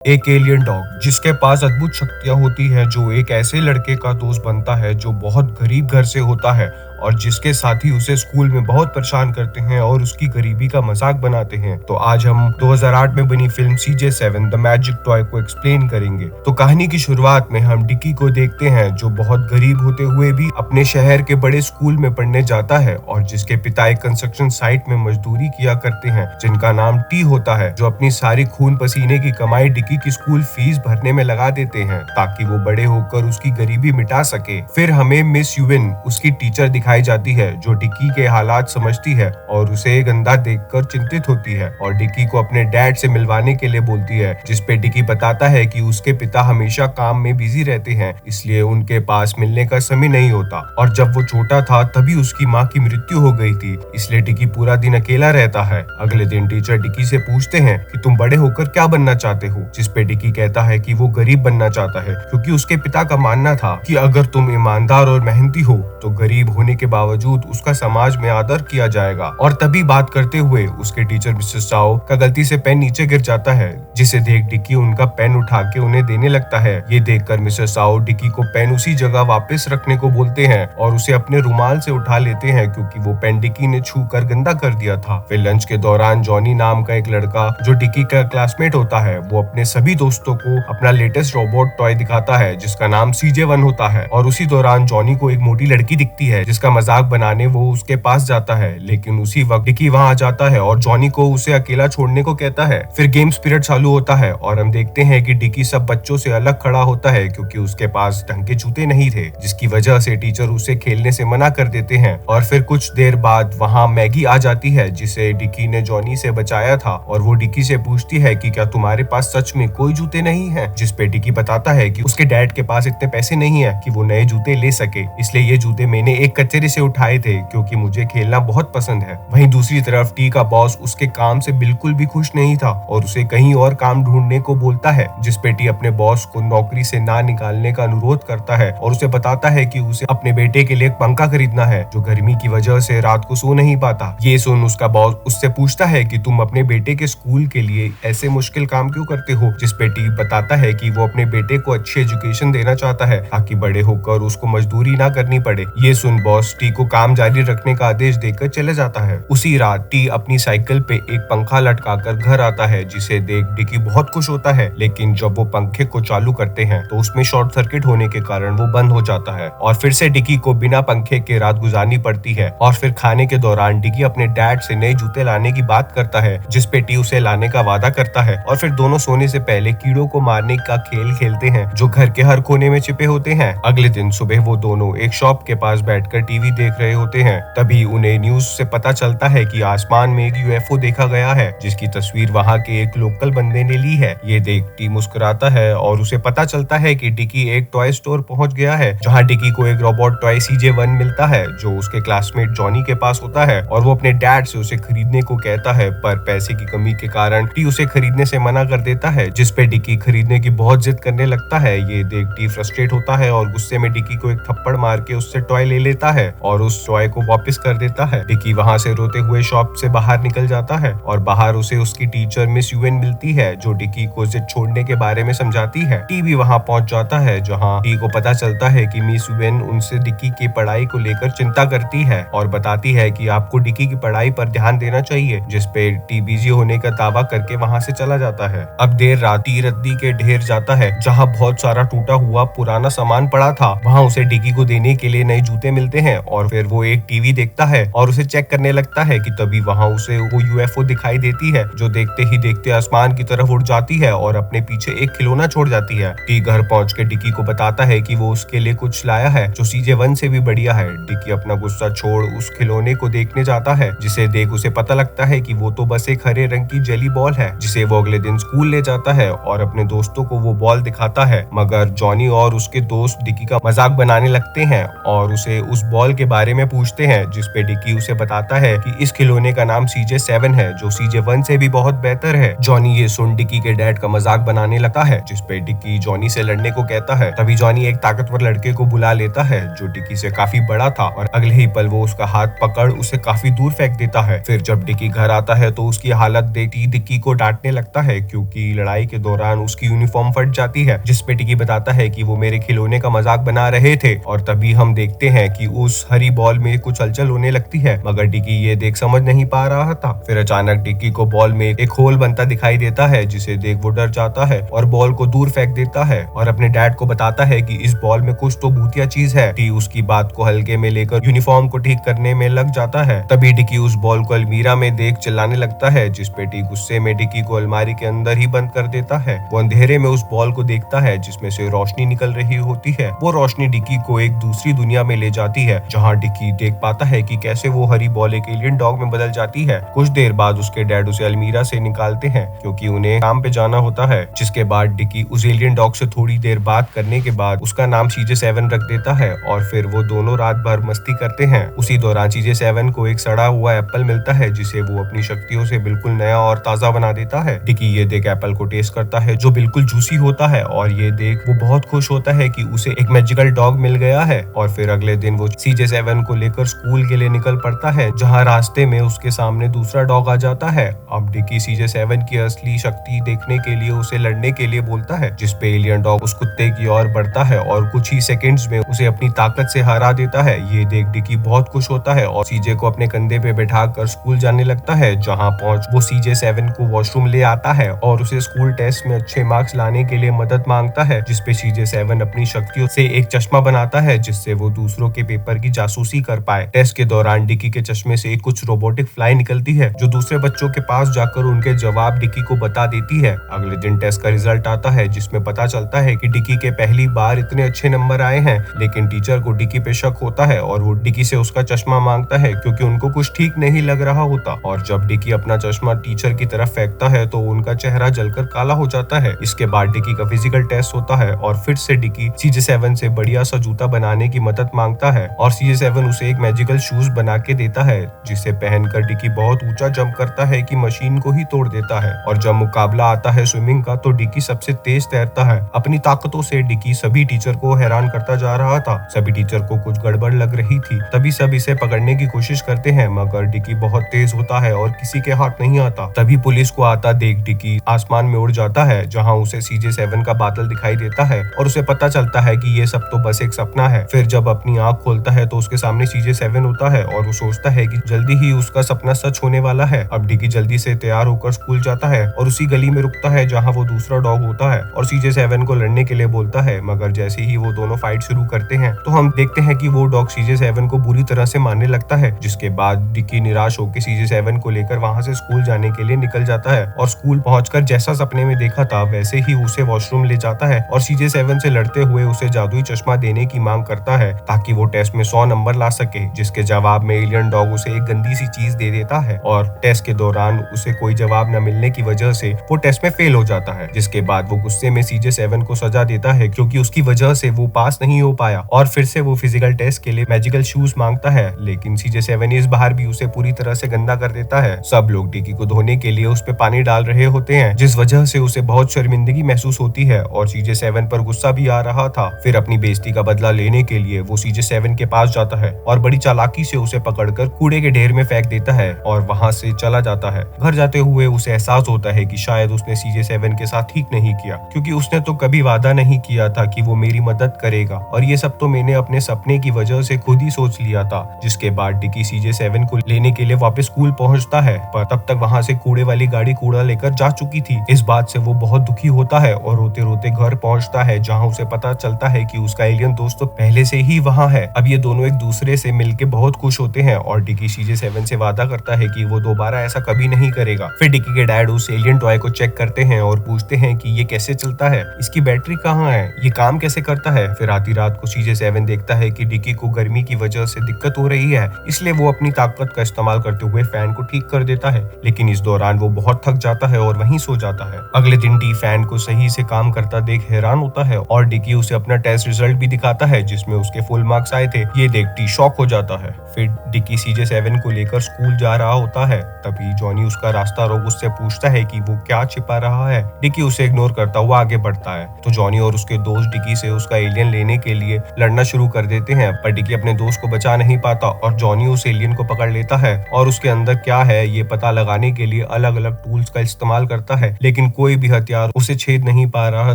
एक alien dog जिसके पास अद्भुत शक्तियां होती हैं, जो एक ऐसे लड़के का दोस्त बनता है जो बहुत गरीब घर से होता है और जिसके साथी उसे स्कूल में बहुत परेशान करते हैं और उसकी गरीबी का मजाक बनाते हैं। तो आज हम 2008 में बनी film CJ7 the magic toy को एक्सप्लेन करेंगे। तो कहानी की शुरुआत में हम डिकी को देखते हैं, जो बहुत गरीब होते हुए भी अपने शहर के बड़े स्कूल में पढ़ने जाता है और जिसके पिता एक कंस्ट्रक्शन साइट में मजदूरी किया करते हैं, जिनका नाम टी होता है, जो अपनी सारी खून पसीने की कमाई डिकी की स्कूल फीस भरने में लगा देते हैं ताकि वो बड़े होकर उसकी गरीबी मिटा सके। फिर हमें मिस यूविन, उसकी टीचर दिखाई जाती है, जो डिकी के हालात समझती है और उसे गंदा देखकर चिंतित होती है और डिकी को अपने डैड से मिलवाने के लिए बोलती है, जिस पे डिकी बताता है कि उसके पिता हमेशा काम में बिजी रहते हैं, इसलिए उनके पास मिलने का समय नहीं होता और जब वो छोटा था तभी उसकी माँ की मृत्यु हो गई थी, इसलिए डिकी पूरा दिन अकेला रहता है। अगले दिन टीचर डिकी से पूछते हैं कि तुम बड़े होकर क्या बनना चाहते हो, जिस पे डिकी कहता है कि वो गरीब बनना चाहता है, क्योंकि उसके पिता का मानना था कि अगर तुम ईमानदार और मेहनती हो तो गरीब होने के बावजूद उसका समाज में आदर किया जाएगा। और तभी बात करते हुए उसके टीचर मिसेस साओ का गलती से पेन नीचे गिर जाता है, जिसे देख डिकी उनका पेन उठा के उन्हें देने लगता है। ये देखकर मिसेस साओ डिकी को पेन उसी जगह वापस रखने को बोलते हैं और उसे अपने रुमाल से उठा लेते हैं, क्योंकि वो पेन डिकी ने छू कर गंदा कर दिया था। फिर लंच के दौरान जॉनी नाम का एक लड़का, जो डिकी का क्लासमेट होता है, वो अपने सभी दोस्तों को अपना लेटेस्ट रोबोट टॉय दिखाता है, जिसका नाम CJ1 होता है। और उसी दौरान जॉनी को एक मोटी लड़की दिखती है, जिसका मजाक बनाने वो उसके पास जाता है, लेकिन उसी वक्त डिकी वहां आ जाता है और जॉनी को उसे अकेला छोड़ने को कहता है। फिर गेम पीरियड चालू होता है और हम देखते हैं कि डिकी सब बच्चों से अलग खड़ा होता है, क्योंकि उसके पास ढंग के जूते नहीं थे, जिसकी वजह से टीचर उसे खेलने से मना कर देते हैं। और फिर कुछ देर बाद वहाँ मैगी आ जाती है, जिसे डिकी ने जॉनी से बचाया था, और वो डिकी से पूछती है कि क्या तुम्हारे पास सच में कोई जूते नहीं है, जिस पे डिकी बताता है कि उसके डैड के पास इतने पैसे नहीं है कि वो नए जूते ले सके, इसलिए ये जूते मैंने एक कचेरी से उठाए थे, क्योंकि मुझे खेलना बहुत पसंद है। वहीं दूसरी तरफ टी का बॉस उसके काम से बिल्कुल भी खुश नहीं था और उसे कहीं और काम ढूंढने को बोलता है, जिस पे टी अपने बॉस को नौकरी से ना निकालने का अनुरोध करता है और उसे बताता है कि उसे अपने बेटे के लिए एक पंखा खरीदना है, जो गर्मी की वजह से रात को सो नहीं पाता। ये सुन उसका बॉस उससे पूछता है कि तुम अपने बेटे के स्कूल के लिए ऐसे मुश्किल काम क्यों करते हो, जिस पे टी बताता है कि वो अपने बेटे को अच्छी एजुकेशन देना चाहता है ताकि बड़े होकर उसको मजदूरी ना करनी पड़े। ये सुन बॉस टी को काम जारी रखने का आदेश देकर चले जाता है। उसी रात टी अपनी साइकिल पे एक पंखा लटकाकर घर आता है, जिसे देख डिकी बहुत खुश होता है, लेकिन जब वो पंखे को चालू करते हैं तो उसमें शॉर्ट सर्किट होने के कारण वो बंद हो जाता है और फिर से डिकी को बिना पंखे के रात गुजारनी पड़ती है। और फिर खाने के दौरान डिकी अपने डैड से नए जूते लाने की बात करता है, जिस पे टी उसे लाने का वादा करता है और फिर दोनों सोने से पहले कीड़ों को मारने का खेल खेलते हैं, जो घर के हर कोने में छिपे होते हैं। अगले दिन सुबह वो दोनों एक शॉप के पास बैठकर टीवी देख रहे होते हैं, तभी उन्हें न्यूज से पता चलता है कि आसमान में एक UFO देखा गया है, जिसकी तस्वीर वहाँ के एक लोकल बंदे ने ली है। ये देख टी मुस्कुराता है और उसे पता चलता है कि डिकी एक टॉय स्टोर पहुंच गया है, जहाँ डिकी को एक रोबोट टॉय CJ1 मिलता है, जो उसके क्लासमेट जॉनी के पास होता है और वो अपने डैड से उसे खरीदने को कहता है, पर पैसे की कमी के कारण टी उसे खरीदने से मना कर देता है, जिस पे डिकी खरीदने की बहुत जिद करने लगता है। ये देख टी फ्रस्ट्रेट होता है और गुस्से में डिकी को एक थप्पड़ मार के उससे टॉय ले लेता है और उस टॉय को वापस कर देता है। डिकी वहाँ से रोते हुए शॉप से बाहर निकल जाता है और बाहर उसे उसकी टीचर मिस यूएन मिलती है, जो डिकी को जिद छोड़ने के बारे में समझाती है। टी भी वहाँ पहुँच जाता है, जहाँ टी को पता चलता है कि मिस यूएन उनसे डिकी की पढ़ाई को लेकर चिंता करती है और बताती है कि आपको डिकी की पढ़ाई पर ध्यान देना चाहिए, जिस पे टी बिजी होने का दावा करके वहाँ से चला जाता है। अब देर रात टी रद्दी के ढेर जाता है, जहाँ बहुत सारा टूटा हुआ पुराना सामान पड़ा था। वहाँ उसे डिकी को देने के लिए नए जूते मिलते हैं और फिर वो एक टीवी देखता है और उसे चेक करने लगता है कि तभी वहाँ उसे वो UFO दिखाई देती है, जो देखते ही देखते आसमान की तरफ उड़ जाती है और अपने पीछे एक खिलौना छोड़ जाती है। टी घर पहुँच के डिकी को बताता है कि वो उसके लिए कुछ लाया है, जो CJ1 से भी बढ़िया है। डिकी अपना गुस्सा छोड़ उस खिलौने को देखने जाता है, जिसे देख उसे पता लगता है कि वो तो बस एक हरे रंग की जेली बॉल है, जिसे वो अगले दिन स्कूल ले जाता है और अपने दोस्तों को वो बॉल दिखाता है, मगर जॉनी और उसके दोस्त डिकी का मजाक बनाने लगते हैं और और उसे उस बॉल के बारे में पूछते हैं, जिस पे डिकी उसे बताता है कि इस खिलौने का नाम CJ7 है, जो CJ1 से भी बहुत बेहतर है। जॉनी ये सुन डिकी के डैड का मजाक बनाने लगता है, जिस पे डिकी जॉनी से लड़ने को कहता है। तभी जॉनी एक ताकतवर लड़के को बुला लेता है जो डिकी से काफी बड़ा था, और अगले ही पल वो उसका हाथ पकड़ उसे काफी दूर फेंक देता है। फिर जब डिकी घर आता है तो उसकी हालत देखती डिकी को डांटने लगता है, क्योंकि लड़ाई के दौरान उसकी यूनिफॉर्म फट जाती है, जिस पे डिकी बताता है कि वो मेरे खिलौने का मजाक बना रहे थे। और तभी हम देखते हैं कि उस हरी बॉल में कुछ हलचल होने लगती है, मगर डिकी ये देख समझ नहीं पा रहा था। फिर अचानक डिकी को बॉल में एक होल बनता दिखाई देता है, जिसे देख वो डर जाता है और बॉल को दूर फेंक देता है और अपने डैड को बताता है कि इस बॉल में कुछ तो भूतिया चीज है। टी उसकी बात को हल्के में लेकर यूनिफॉर्म को ठीक करने में लग जाता है। तभी डिकी उस बॉल को अलमीरा में देख चिल्लाने लगता है, जिस पे टी गुस्से में डिकी को अलमारी के अंदर ही बंद कर देता है। वो अंधेरे में उस बॉल को देखता है जिसमें से रोशनी निकल रही होती है। वो रोशनी डिकी को एक दूसरी दुनिया में ले जाती है, जहाँ डिकी देख पाता है कि कैसे वो हरी बॉल एक एलियन डॉग में बदल जाती है। कुछ देर बाद उसके डैड उसे अलमीरा से निकालते हैं, क्योंकि उन्हें काम पे जाना होता है। जिसके बाद डिकी उस एलियन डॉग से थोड़ी देर बात करने के बाद उसका नाम CJ7 रख देता है, और फिर वो दोनों रात भर मस्ती करते हैं। उसी दौरान CJ7 को एक सड़ा हुआ एप्पल मिलता है, जिसे वो अपनी शक्तियों से बिल्कुल नया और ताजा बना देता है। डिकी ये देख एप्पल को टेस्ट करता है, जो बिल्कुल जूसी होता है, और ये देख वो बहुत खुश होता है कि उसे एक मैजिकल डॉग मिल गया है। और फिर अगले दिन वो CJ7 को लेकर स्कूल के लिए निकल पड़ता है, जहाँ रास्ते में उसके सामने दूसरा डॉग आ जाता है। अब डिकी CJ7 की असली शक्ति देखने के लिए उसे लड़ने के लिए बोलता है, जिस पे एलियन डॉग उस कुत्ते की ओर बढ़ता है और कुछ ही सेकंड्स में उसे अपनी ताकत से हरा देता है। ये देख डिकी बहुत खुश होता है और CJ को अपने कंधे पे बैठाकर स्कूल जाने लगता है, जहाँ पहुंच वो CJ7 को वॉशरूम ले आता है और उसे स्कूल टेस्ट में अच्छे मार्क्स लाने के लिए मदद मांगता है, जिस पे CJ7 अपनी शक्तियों से एक चश्मा बनाता है, जिससे वो दूसरों के पेपर की जासूसी कर पाए। टेस्ट के दौरान डिकी के चश्मे से कुछ रोबोटिक फ्लाई निकलती है, जो दूसरे बच्चों के पास जाकर उनके जवाब डिकी को बता देती है। अगले दिन टेस्ट का रिजल्ट आता है, जिसमें पता चलता है कि डिकी के पहली बार इतने अच्छे नंबर आए हैं, लेकिन टीचर को डिकी पे शक होता है और वो डिकी से उसका चश्मा मांगता है, क्योंकि उनको कुछ ठीक नहीं लग रहा होता। और जब डिकी अपना चश्मा टीचर की तरफ फेंकता है तो उनका चेहरा जलकर काला हो जाता है। इसके बाद डिकी का फिजिकल टेस्ट होता है और फिर से डिकी CJ7 से बढ़िया सा जूता बनाने की मदद मांगता है, और CJ7 उसे एक मैजिकल शूज बना के देता है, जिसे पहनकर डिकी बहुत ऊंचा जंप करता है कि मशीन को ही तोड़ देता है। और जब मुकाबला आता है स्विमिंग का तो डिकी सबसे तेज तैरता है। अपनी ताकतों से डिकी सभी टीचर को हैरान करता जा रहा था। सभी टीचर को कुछ गड़बड़ लग रही थी, तभी सब इसे पकड़ने की कोशिश करते हैं, मगर डिकी बहुत तेज होता है और किसी के हाथ नहीं आता। तभी पुलिस को आता देख डिकी आसमान में उड़ जाता है, जहाँ उसे CJ7 का बादल दिखाई देता है और उसे पता चलता है कि ये सब तो बस एक सपना है। फिर जब अपनी आंख खोलता है तो उसके सामने CJ7 होता है और वो सोचता है कि जल्दी ही उसका सपना सच होने वाला है। अब डिकी जल्दी से तैयार होकर स्कूल जाता है और उसी गली में रुकता है जहाँ वो दूसरा डॉग होता है और CJ7 को लड़ने के लिए बोलता है, मगर जैसे ही वो दोनों फाइट शुरू करते हैं तो हम देखते हैं कि वो डॉग CJ7 को बुरी तरह से मारने लगता है। जिसके बाद डिकी निराश होकर CJ7 को लेकर वहाँ से स्कूल जाने के लिए निकल जाता है, और स्कूल पहुंचकर जैसा सपने में देखा था वैसे ही उसे वॉशरूम ले जाता है और CJ7 से लड़ते हुए उसे जादुई चश्मा देने की मांग करता है, ताकि वो टेस्ट में 100 नंबर ला सके। जिसके जवाब में एलियन डॉग उसे एक गंदी सी चीज दे देता है, और टेस्ट के दौरान उसे कोई जवाब न मिलने की वजह से वो टेस्ट में फेल हो जाता है। जिसके बाद वो गुस्से में CJ7 को सजा देता है, क्योंकि उसकी वजह से वो पास नहीं हो पाया, और फिर से वो फिजिकल टेस्ट के लिए मैजिकल शूज मांगता है, लेकिन CJ7 इस बार भी उसे पूरी तरह से गंदा कर देता है। सब लोग डिकी को धोने के लिए उस पे पानी डाल रहे होते हैं, जिस वजह से उसे बहुत शर्मिंदगी महसूस होती है और CJ7 पर गुस्सा भी आ रहा था। फिर अपनी बेइज्जती का बदला लेने के लिए वो CJ7 के पास जाता है और बड़ी चालाकी से उसे पकड़कर कूड़े के ढेर में फेंक देता है और वहां से चला जाता है। घर जाते हुए उसे एहसास होता है कि शायद उसने CJ7 के साथ ठीक नहीं किया, क्योंकि उसने तो कभी वादा नहीं किया था कि वो मेरी मदद करेगा, और ये सब तो मैंने अपने सपने की वजह से खुद ही सोच लिया था। जिसके बाद डिकी CJ7 को लेने के लिए वापस स्कूल पहुंचता है, पर तब तक वहां से कूड़े वाली गाड़ी कूड़ा लेकर जा चुकी थी। इस बात से वो बहुत दुखी होता है और रोते रोते घर पहुंचता है, जहां उसे पता चलता है कि उसका एलियन दोस्त तो पहले से ही वहां है। अब ये दोनों एक दूसरे से मिलके बहुत खुश होते हैं और डिकी CJ7 से वादा करता है कि वो दोबारा ऐसा कभी नहीं करेगा। फिर डिकी के डैड उस एलियन टॉय को चेक करते हैं और पूछते हैं कि ये कैसे चलता है, इसकी बैटरी कहाँ है, ये काम कैसे करता है। फिर आधी रात को CJ7 देखता है कि डिकी को गर्मी की वजह से दिक्कत हो रही है, इसलिए वो अपनी ताकत का इस्तेमाल करते हुए फैन को ठीक कर देता है, लेकिन इस दौरान वो बहुत थक जाता है और वहीं सो जाता है। अगले दिन टी फैन को सही से काम करता देख हैरान होता है और डिकी उसे अपना टेस्ट रिजल्ट भी दिखाता है, जिसमें उसके फुल मार्क्स आए थे। ये देख टी शॉक हो जाता है। फिर डिकी CJ7 को लेकर स्कूल जा रहा होता है। तभी जॉनी उसका रास्ता रोक उससे पूछता है कि वो क्या छिपा रहा है। डिकी उसे इग्नोर करता हुआ आगे बढ़ता है तो जॉनी और उसके दोस्त डिकी से उसका एलियन लेने के लिए लड़ना शुरू कर देते हैं, पर डिकी अपने दोस्त को बचा नहीं पाता और जॉनी उस एलियन को पकड़ लेता है और उसके अंदर क्या है ये पता लगाने के लिए अलग अलग टूल्स का इस्तेमाल करता है, लेकिन कोई भी हथियार उसे छेद नहीं पा रहा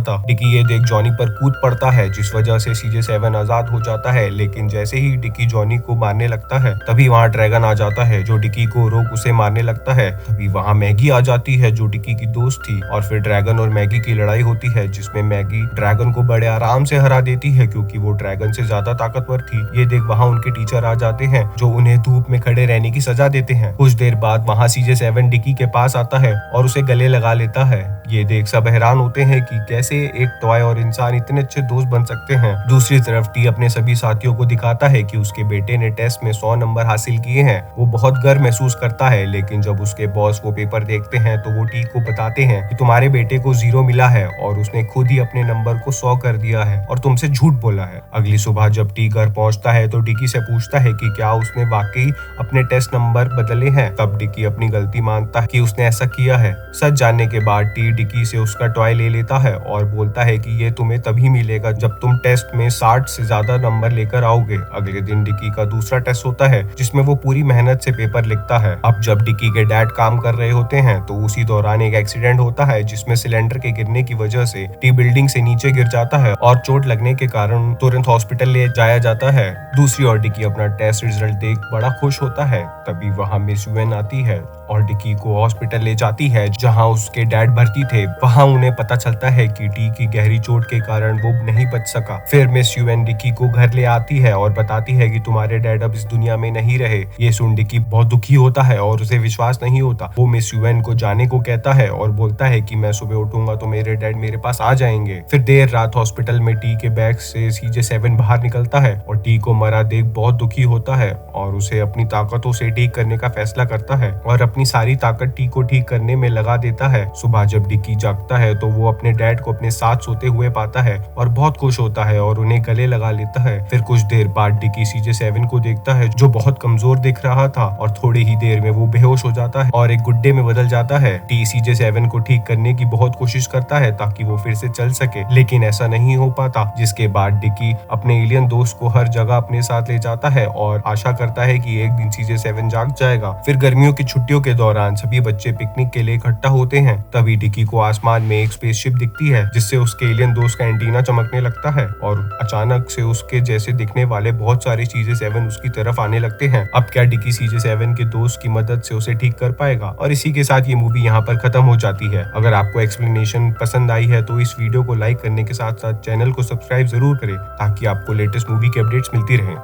था। डिकी ये देख जॉनी पर कूद पड़ता है, जिस वजह से CJ7 आजाद हो जाता है। लेकिन जैसे ही डिकी जॉनी को मारने लगता है तभी वहाँ ड्रैगन आ जाता है जो डिकी को रोक उसे मारने लगता है। तभी वहाँ मैगी आ जाती है जो डिकी की दोस्त थी और फिर ड्रैगन और मैगी की लड़ाई होती है, जिसमें मैगी ड्रैगन को बड़े आराम से हरा देती है क्योंकि वो ड्रैगन से ज्यादा ताकतवर थी। ये देख वहाँ उनके टीचर आ जाते हैं जो उन्हें धूप में खड़े रहने की सजा देते हैं। कुछ देर बाद वहाँ CJ7 डिकी के पास आता है और उसे गले लगा लेता है। ये देख सब हैरान होते हैं कि कैसे एक टॉय और इंसान इतने अच्छे दोस्त बन सकते हैं। दूसरी तरफ टी अपने सभी साथियों को दिखाता है कि उसके बेटे ने टेस्ट में 100 नंबर हासिल किए हैं। वो बहुत गर्व महसूस करता है, लेकिन जब उसके बॉस वो पेपर देखते हैं तो वो टी को बताते हैं कि तुम्हारे बेटे को 0 मिला है और उसने खुद ही अपने नंबर को 100 कर दिया है और तुमसे झूठ बोला है। अगली सुबह जब टी घर पहुंचता है तो डिकी से पूछता है कि क्या उसने वाकई अपने टेस्ट नंबर बदले हैं। तब डिकी अपनी गलती मानता है कि उसने ऐसा किया है। सच जानने के बाद टी डिकी से उसका टॉय ले लेता है और बोलता है कि ये तुम्हें तभी मिलेगा जब तुम टेस्ट में 60 से ज्यादा नंबर लेकर आओगे। अगले दिन डिकी का दूसरा टेस्ट होता है जिसमें वो पूरी मेहनत से पेपर लिखता है। अब जब डिकी के डैड काम कर रहे होते हैं तो उसी दौरान एक एक्सीडेंट होता है जिसमें सिलेंडर के गिरने की वजह से टी बिल्डिंग से नीचे गिर जाता है और चोट लगने के कारण तुरंत हॉस्पिटल ले जाया जाता है। दूसरी ओर डिकी अपना टेस्ट रिजल्ट देख बड़ा खुश होता है। तभी वहाँ मिस यूएन आती है और डिकी को हॉस्पिटल ले जाती है जहां उसके डैड भर्ती थे। वहां उन्हें पता चलता है कि टी की गहरी चोट के कारण वो नहीं बच सका। फिर मिस यूएन डिकी को घर ले आती है और बताती है कि तुम्हारे डैड अब इस दुनिया में नहीं रहे। ये सुन डिकी बहुत दुखी होता है और उसे विश्वास नहीं होता। वो मिस यूएन को जाने को कहता है और बोलता है कि मैं सुबह उठूंगा तो मेरे डैड मेरे पास आ जाएंगे। फिर देर रात हॉस्पिटल में टी के बैग से CJ7 बाहर निकलता है और टी को मरा देख बहुत दुखी होता है और उसे अपनी ताकतों से ठीक करने का फैसला करता है और अपनी सारी ताकत टी को ठीक करने में लगा देता है। सुबह जब डिकी जागता है तो वो अपने डैड को अपने साथ सोते हुए पाता है और बहुत खुश होता है और उन्हें गले लगा लेता है। फिर कुछ देर बाद डिकी CJ7 को देखता है जो बहुत कमजोर दिख रहा था और थोड़ी ही देर में वो बेहोश हो जाता है और एक गुड्डे में बदल जाता है। टी CJ7 को ठीक करने की बहुत कोशिश करता है ताकि वो फिर से चल सके, लेकिन ऐसा नहीं हो पाता। जिसके बाद डिकी अपने एलियन दोस्त को हर जगह अपने साथ ले जाता है और आशा करता है कि एक दिन CJ7 जाग जाएगा। फिर गर्मियों की छुट्टियों के दौरान सभी बच्चे पिकनिक के लिए इकट्ठा होते हैं। तभी डिकी को आसमान में एक स्पेसशिप दिखती है जिससे उसके एलियन दोस्त का एंटीना चमकने लगता है और अचानक से उसके जैसे दिखने वाले बहुत सारे CJ7 उसकी तरफ आने लगते हैं। अब क्या डिकी CJ7 के दोस्त की मदद से उसे ठीक कर पाएगा? और इसी के साथ ये मूवी यहाँ पर खत्म हो जाती है। अगर आपको एक्सप्लेनेशन पसंद आई है तो इस वीडियो को लाइक करने के साथ साथ चैनल को सब्सक्राइब जरूर करें ताकि आपको लेटेस्ट मूवी के अपडेट्स मिलती रहे।